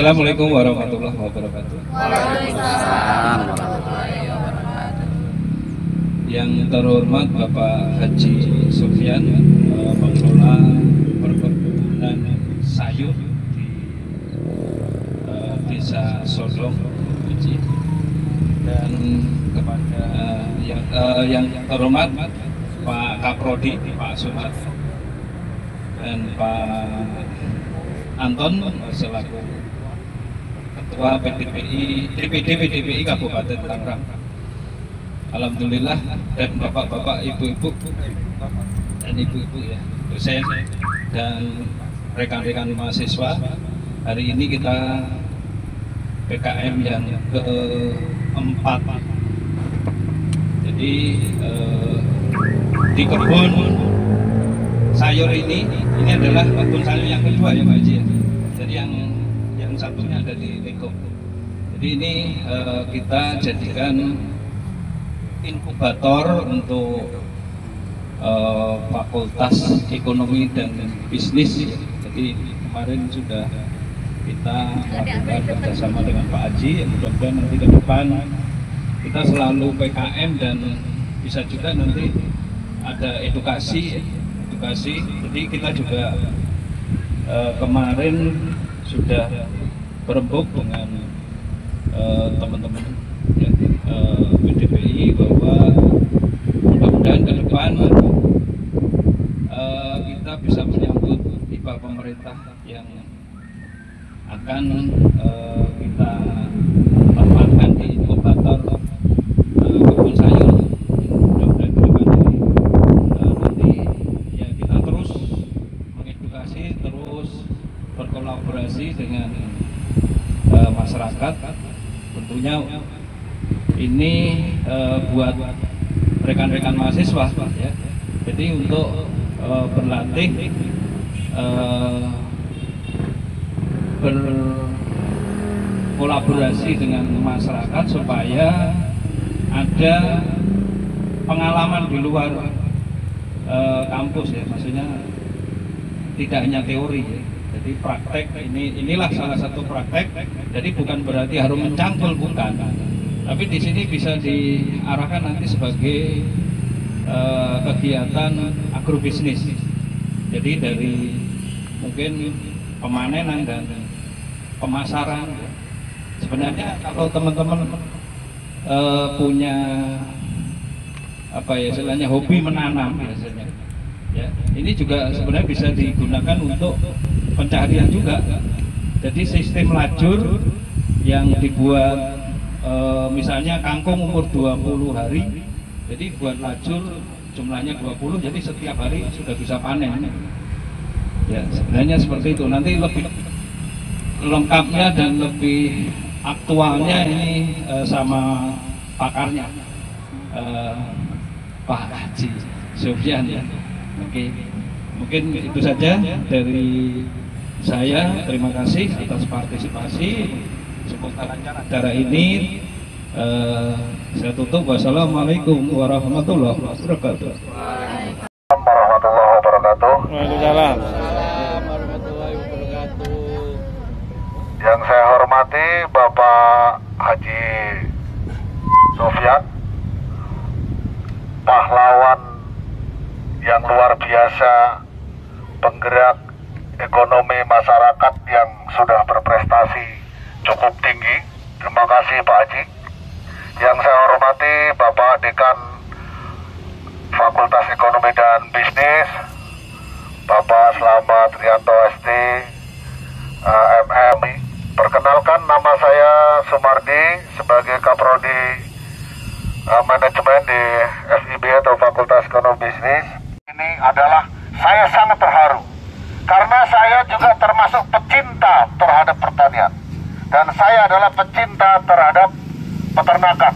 Assalamualaikum warahmatullahi wabarakatuh. Waalaikumsalam warahmatullahi wabarakatuh. Yang terhormat Bapak Haji Sofyan, pengelola perkebunan sayur di Desa Sodong, dan kepada yang terhormat Pak Kaprodi, Pak Sumat, dan Pak Anton selaku Ketua DPD PDPI Kabupaten Tangerang. Alhamdulillah, dan bapak-bapak, ibu-ibu dan ibu-ibu ya, dosen dan rekan-rekan mahasiswa, hari ini kita PKM yang keempat. Jadi di kebun sayur ini adalah kebun sayur yang kedua ya Pak Haji ya. Jadi yang satunya ada di Lingkup. Jadi ini kita jadikan inkubator untuk Fakultas Ekonomi dan Bisnis. Jadi kemarin sudah kita lakukan kerjasama dengan Pak Haji. Mudah-mudahan nanti ke depan kita selalu PKM dan bisa juga nanti ada edukasi. Jadi kita juga kemarin sudah berembuk dengan teman-teman ya, PDPI bahwa mudah-mudahan ke depan kita bisa menyambut hibah pemerintah yang akan kita tempatkan di inkubator kebun sayur. Mudah-mudahan ke depan ini nanti ya kita terus mengedukasi, terus berkolaborasi dengan masyarakat. Tentunya ini buat rekan-rekan mahasiswa ya. Jadi untuk berlatih berkolaborasi dengan masyarakat supaya ada pengalaman di luar kampus ya, maksudnya tidak hanya teori ya. Jadi praktek inilah salah satu praktek. Jadi bukan berarti harus mencangkul, bukan. Tapi di sini bisa diarahkan nanti sebagai kegiatan agrobisnis. Jadi dari mungkin pemanenan dan pemasaran. Sebenarnya kalau teman-teman punya apa ya istilahnya hobi menanam biasanya, ya ini juga sebenarnya bisa digunakan untuk pencaharian juga. Jadi sistem lajur yang dibuat misalnya kangkung umur 20 hari, jadi buat lajur jumlahnya 20, jadi setiap hari sudah bisa panen. Ya sebenarnya seperti itu. Nanti lebih lengkapnya dan lebih aktualnya ini sama pakarnya Pak Haji Sofyan ya. Oke, mungkin itu saja dari saya. Terima kasih atas partisipasi. Semoga lancar acara ini. Saya tutup. Wassalamualaikum warahmatullahi wabarakatuh. Warahmatullahi wabarakatuh. Waalaikumsalam. Yang saya hormati Bapak Haji Sofyan, pahlawan yang luar biasa, penggerak ekonomi masyarakat yang sudah berprestasi cukup tinggi. Terima kasih Pak Haji. Yang saya hormati Bapak Dekan Fakultas Ekonomi dan Bisnis, Bapak Slamet Rianto ST, MM. Perkenalkan, nama saya Sumardi sebagai Kaprodi Manajemen di FIB atau Fakultas Ekonomi Bisnis. Ini adalah saya sangat terharu karena saya juga termasuk pecinta terhadap pertanian dan saya adalah pecinta terhadap peternakan.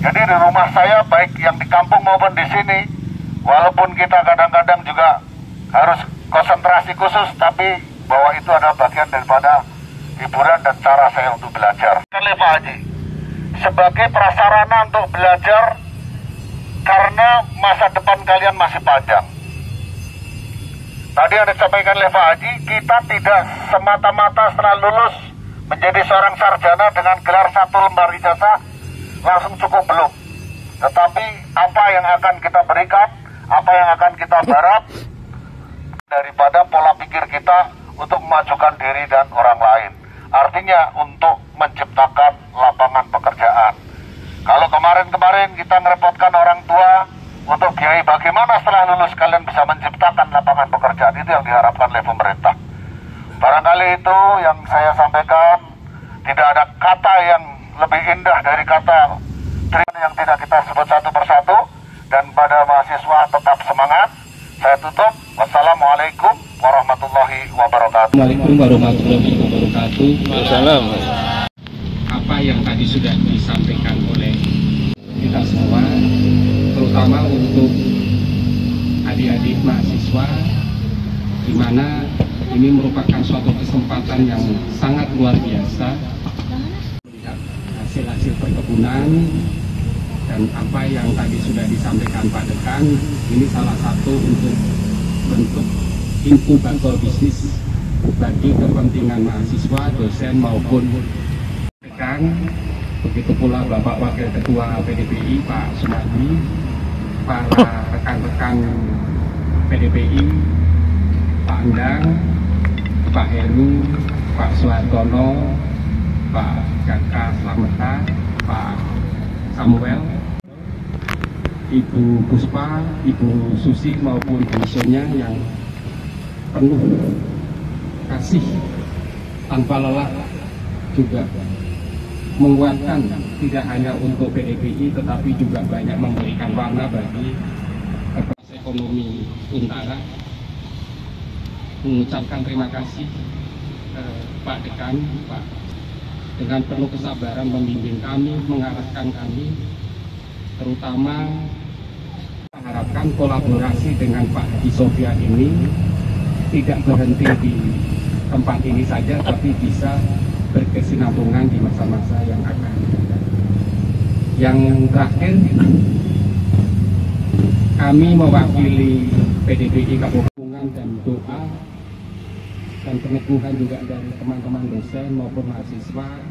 Jadi di rumah saya baik yang di kampung maupun di sini, walaupun kita kadang-kadang juga harus konsentrasi khusus, tapi bahwa itu adalah bagian daripada hiburan dan cara saya untuk belajar. Pak Haji, sebagai prasarana untuk belajar karena masa depan kalian masih panjang. Tadi yang disampaikan oleh Pak Haji, kita tidak semata-mata setelah lulus menjadi seorang sarjana dengan gelar 1 lembar ijazah langsung cukup belum. Tetapi apa yang akan kita berikan, apa yang akan kita garap daripada pola pikir kita untuk memajukan diri dan orang lain. Artinya untuk menciptakan lapangan pekerjaan. Kalau kemarin-kemarin kita ngerepotkan orang tua untuk biaya bagaimana setelah lulus kalian bisa menciptakan lapangan pekerjaan, itu yang diharapkan oleh pemerintah. Barangkali itu yang saya sampaikan. Tidak ada kata yang lebih indah dari kata terima yang tidak kita sebut satu persatu. Dan pada mahasiswa tetap semangat. Saya tutup. Wassalamualaikum warahmatullahi wabarakatuh. Assalamualaikum warahmatullahi wabarakatuh. Assalamualaikum. Apa yang tadi sudah disampaikan oleh kita semua, terutama untuk adik-adik mahasiswa, di mana ini merupakan suatu kesempatan yang sangat luar biasa melihat hasil-hasil perkebunan. Dan apa yang tadi sudah disampaikan Pak Dekan, ini salah satu untuk bentuk inkubator bisnis bagi kepentingan mahasiswa, dosen maupun Dekan. Begitu pula Bapak Wakil Ketua PDPI Pak Sumardi, para rekan-rekan PDPI, Pak Endang, Pak Heru, Pak Suhartono, Pak Jaka Slameta, Pak Samuel, Ibu Puspa, Ibu Susi maupun Sonya yang penuh kasih tanpa lelah juga menguatkan tidak hanya untuk PDPI tetapi juga banyak memberikan warna bagi ekonomi Untara. Mengucapkan terima kasih Pak Dekan, Pak, dengan penuh kesabaran membimbing kami, mengarahkan kami, terutama mengharapkan kolaborasi dengan Pak Haji Sofyan ini tidak berhenti di tempat ini saja, tapi bisa berkesinambungan di masa-masa yang akan datang. Yang terakhir, kami mewakili PDPI Kabupaten dan doa dan peneguhan juga dari teman-teman dosen maupun mahasiswa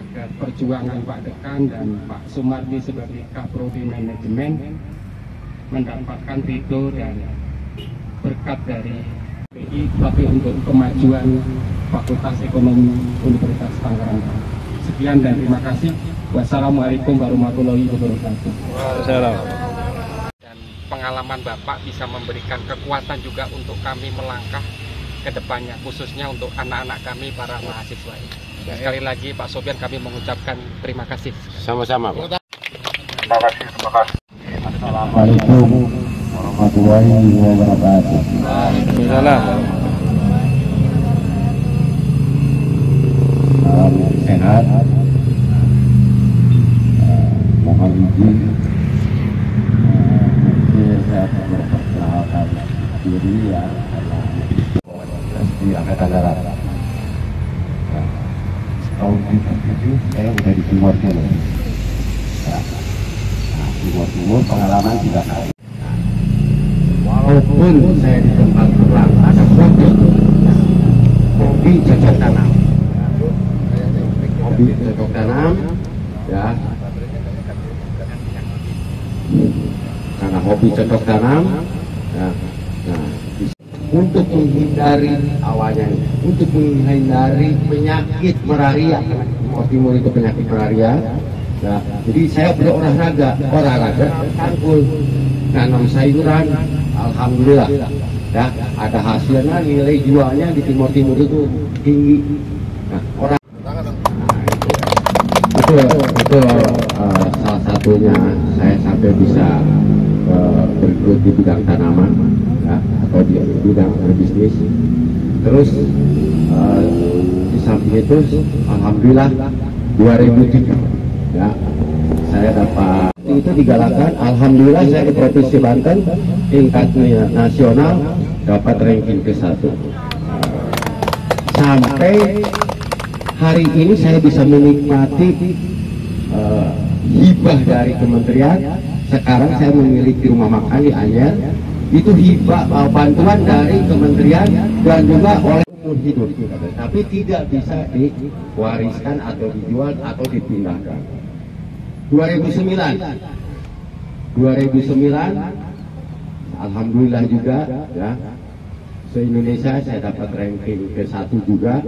agar perjuangan Pak Dekan dan Pak Sumardi sebagai Kaprodi Manajemen mendapatkan ridho dan berkat dari PI, tapi untuk kemajuan Fakultas Ekonomi Universitas Tangerang. Sekian dan terima kasih. Wassalamualaikum warahmatullahi wabarakatuh. Dan pengalaman Bapak bisa memberikan kekuatan juga untuk kami melangkah ke depannya, khususnya untuk anak-anak kami para mahasiswa ini. Sekali lagi Pak Sofyan, kami mengucapkan terima kasih. Sama-sama, Pak. Terima kasih, terima kasih. Assalamualaikum warahmatullahi wabarakatuh. Waalaikumsalam. Salam sehat. Mohon izin saya memperkenalkan diri ya, di Angkatan Darat. Tahun 1977 saya udah di Timur Timur. Timur pengalaman 3 kali. Walaupun saya di tempat berlatih, hobi cocok tanam, ya. Karena hobi cocok tanam, ya. Nah, untuk menghindari awalnya, untuk menghindari penyakit malaria. Timur itu penyakit malaria. Nah, jadi saya berolahraga, tangkul, nanam sayuran, alhamdulillah, ya ada hasilnya, nilai jualnya di Timur Timur itu tinggi. Nah, orang itu salah satunya saya sampai bisa bergelut di bidang tanaman, ya, atau di bidang berbisnis. Terus di samping itu, alhamdulillah 2007. Ya, saya dapat itu digalakan. Alhamdulillah saya di Provinsi Banten tingkat nasional dapat ranking ke-1. Sampai hari ini saya bisa menikmati hibah dari kementerian. Sekarang saya memiliki rumah makan di Anyer. Itu hibah bantuan dari kementerian dan juga oleh seumur hidup, tapi tidak bisa diwariskan atau dijual atau dipindahkan. 2009, alhamdulillah juga ya, se-Indonesia saya dapat ranking ke-1 juga,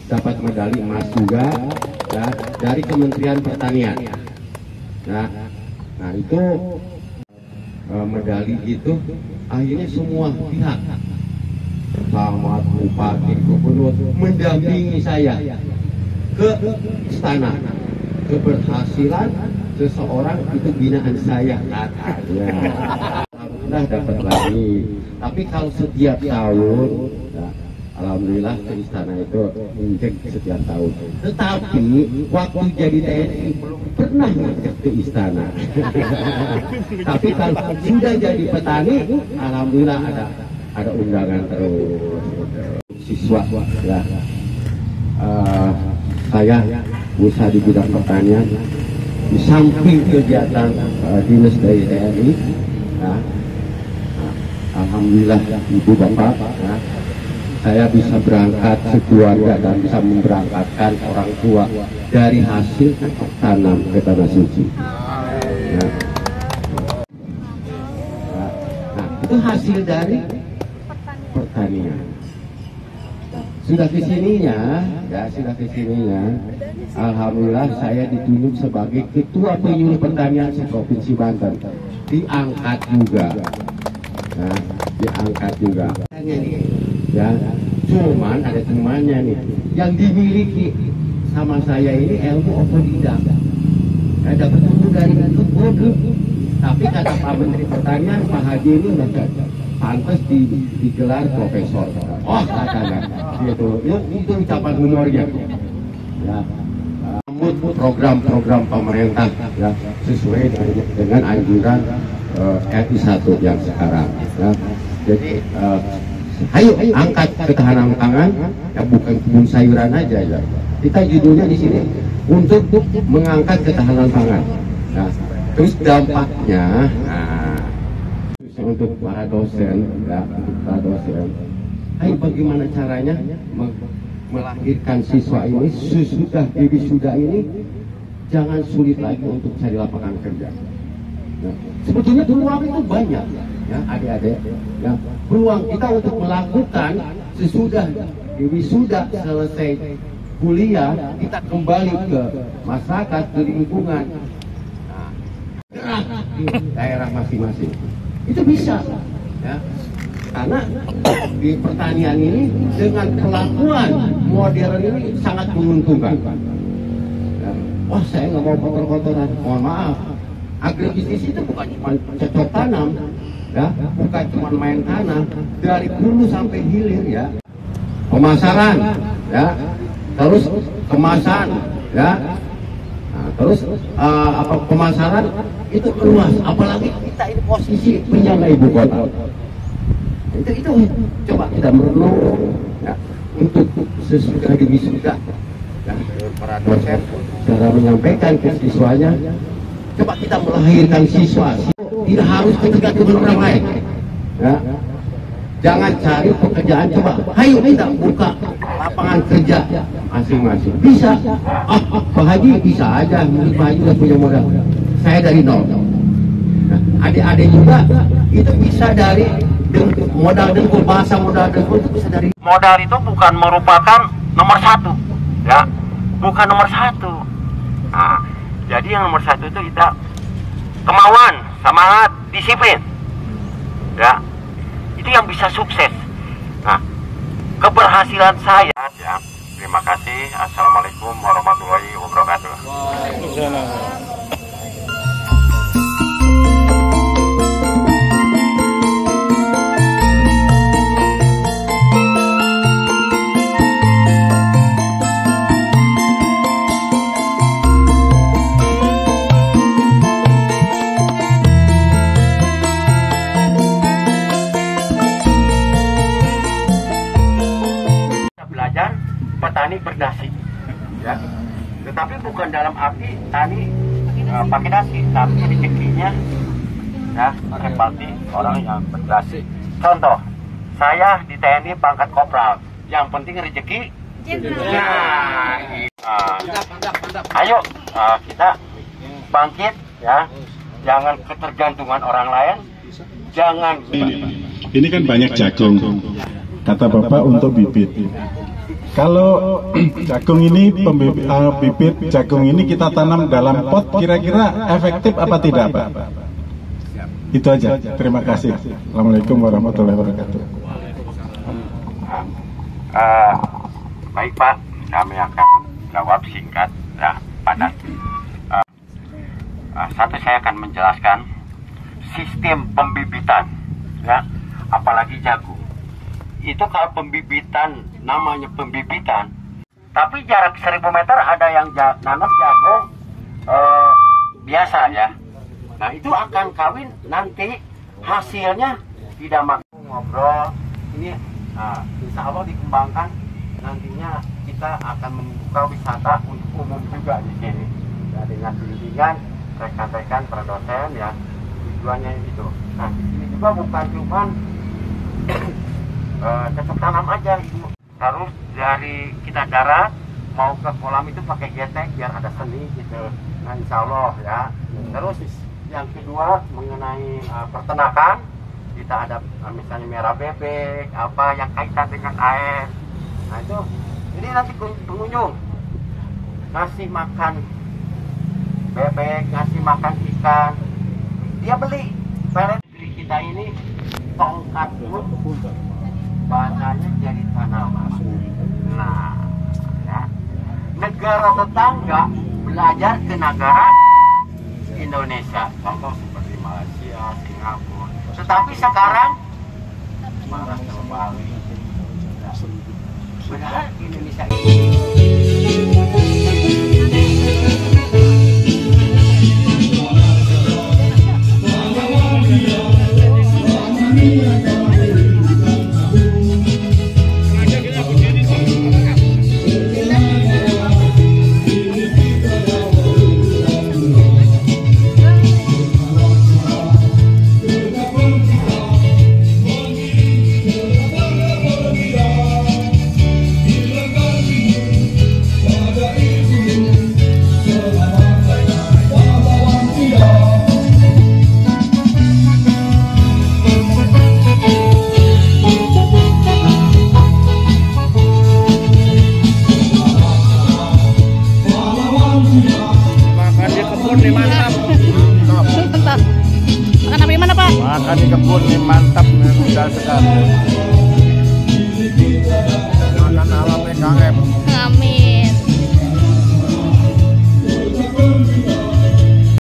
dapat medali emas juga ya, dari Kementerian Pertanian. Nah itu medali itu akhirnya semua pihak, camat, bupati, gubernur mendampingi saya ke istana. Keberhasilan seseorang itu binaan saya katanya. Alhamdulillah dapat lagi. Tapi kalau setiap tahun, ya, alhamdulillah ke istana itu injek setiap tahun. Tetapi waktu jadi TNI belum pernah ngecek ke istana. Tapi kalau sudah jadi petani, alhamdulillah ada undangan terus. Siswa ya, saya usaha di bidang pertanian di samping kegiatan dinas dari TNI. Ya, alhamdulillah ibu bapak, ya, saya bisa berangkat sekeluarga dan bisa memberangkatkan orang tua dari hasil tanam ke tanah suci. Ya. Nah, itu hasil dari pertanian. Sudah kesininya, ya sudah kesininya. Alhamdulillah saya ditunjuk sebagai Ketua Penyuluh Pertanian se-Provinsi Banten. Diangkat juga, nah, diangkat juga. Ya, cuman ada temannya nih, yang dimiliki sama saya ini ilmu otodidak. Saya dapat ilmu dari kebun, tapi kata Pak Menteri Pertanian, Pak Haji ini udah pantas digelar profesor. Oh, katakan itu ucapan humornya. Ya, program-program pemerintah ya, sesuai dengan anjuran RI 1 yang sekarang. Ya. Jadi ayo angkat ketahanan pangan, ya bukan kebun sayuran aja ya. Kita judulnya di sini untuk mengangkat ketahanan pangan. Ya. Terus dampaknya, untuk para dosen, ya, untuk para dosen, ayo bagaimana caranya melahirkan siswa ini sesudah wisuda ini jangan sulit lagi untuk cari lapangan kerja. Nah, sebetulnya peluang itu banyak, ya adik-adik. Ya, peluang kita untuk melakukan sesudah wisuda selesai kuliah kita kembali ke masyarakat, ke lingkungan, nah, di daerah masing-masing. Itu bisa, ya, karena di pertanian ini dengan pelakuan modern ini sangat menguntungkan. Ya. Wah, saya nggak mau kotor-kotoran, mohon maaf. Agribisnis itu bukan cuma cocok tanam, ya, bukan cuma main tanam, dari hulu sampai hilir, ya. Pemasaran, ya, terus kemasan, ya. Nah, terus pemasaran itu luas, apalagi kita ini posisi penyangga ibu kota. Itu coba kita merenung, ya, untuk sesudah wisuda, ya, para dosen cara menyampaikan ke siswanya, coba kita melahirkan siswa, tidak harus tergantung orang lain, ya. Jangan cari pekerjaan, coba ayo kita buka lapangan kerja masing-masing. Bisa, Pak Haji bisa aja, mungkin Pak Haji udah punya modal, saya dari nol. Nah, adik-adik juga itu bisa dari modal dengkul, bahasa modal dengkul itu bisa dari modal. Itu bukan merupakan nomor 1, ya, bukan nomor 1. Nah, jadi yang nomor 1 itu kita kemauan, semangat, disiplin, ya, itu yang bisa sukses. Nah, keberhasilan saya, ya, terima kasih. Assalamualaikum warahmatullahi wabarakatuh. Petani berdasi, ya, tetapi bukan dalam arti tani pakai dasi, tapi rezekinya, ya, seperti orang yang berdasi. Contoh, saya di TNI pangkat kopral, yang penting rezeki. Nah, ayo kita bangkit ya, jangan ketergantungan orang lain, jangan. Ini kan banyak jagung, kata Bapak untuk bibit. Kalau jagung ini, bibit jagung ini kita tanam dalam pot, kira-kira efektif apa tidak, Pak? Itu aja. Terima kasih. Assalamualaikum warahmatullahi wabarakatuh. Baik Pak, kami akan jawab singkat ya, padat. Satu, saya akan menjelaskan sistem pembibitan ya, apalagi jagung. Itu kalau pembibitan, namanya pembibitan, tapi jarak 1000 meter ada yang nanam jagung biasa ya. Nah itu akan kawin nanti hasilnya tidak makin ngobrol. Ini insya Allah dikembangkan, nantinya kita akan membuka wisata untuk umum juga di sini ya, dengan bimbingan rekan-rekan para dosen ya, tujuannya itu. Nah di sini juga bukan cuma cocok tanam aja itu, harus dari kita darat mau ke kolam itu pakai getek biar ada seni gitu. Nah insya Allah ya. Terus yang kedua mengenai peternakan, kita ada misalnya merah bebek, apa yang kaitan dengan air. Nah itu, jadi nanti pengunjung ngasih makan bebek, ngasih makan ikan, dia beli pelet kita ini tongkat pun bahasanya jadi tanaman. Nah, ya. Negara tetangga belajar ke negara Indonesia, contoh seperti Malaysia, Singapura. Tetapi sekarang marah terbalik. Padahal Indonesia makan di kebun nih mantap, udah sekali. Makan alam PKM.